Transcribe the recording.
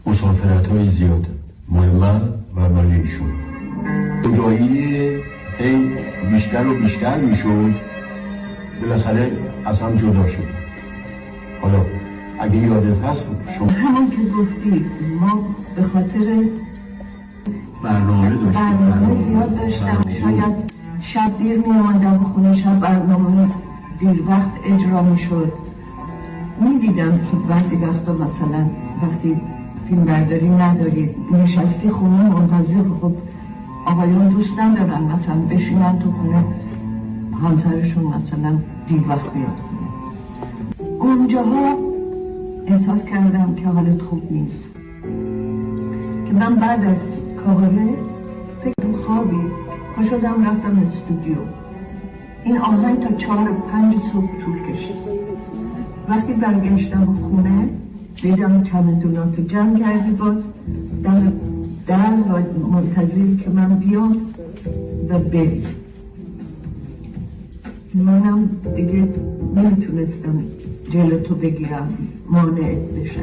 مسافرت های زیاد مال من و مال ایشون. جدایی هی بیشتر و بیشتر میشد، بالاخره اصلا جدا شد. حالا اگه یادت هست شما همون که گفتی ما به خاطر برنامه زیاد داشتم، شاید شب دیر می آمدم خونه، شب برنامه دیر وقت اجرا می شد. می دیدم که بعضی وقتا مثلا وقتی فیلم برداری ندارید نشستی خونه منتظر، خب آقایون دوست ندارن مثلا بشینن تو خونه همسرشون مثلا دیر وقت بیاد خونه. اونجاها احساس کردم که حالت خوب نیست، که من بعد از کاره فکر خوابی پا شدم رفتم استودیو. این آهنگ تا 4-5 صبح طول کشید. وقتی برگشتم خونه دیدم چمدوناتو جمع کردی باز در و منتظری که من بیام و بری. منم دیگه نمیتونستم جلوتو بگیرم، مانعت بشم.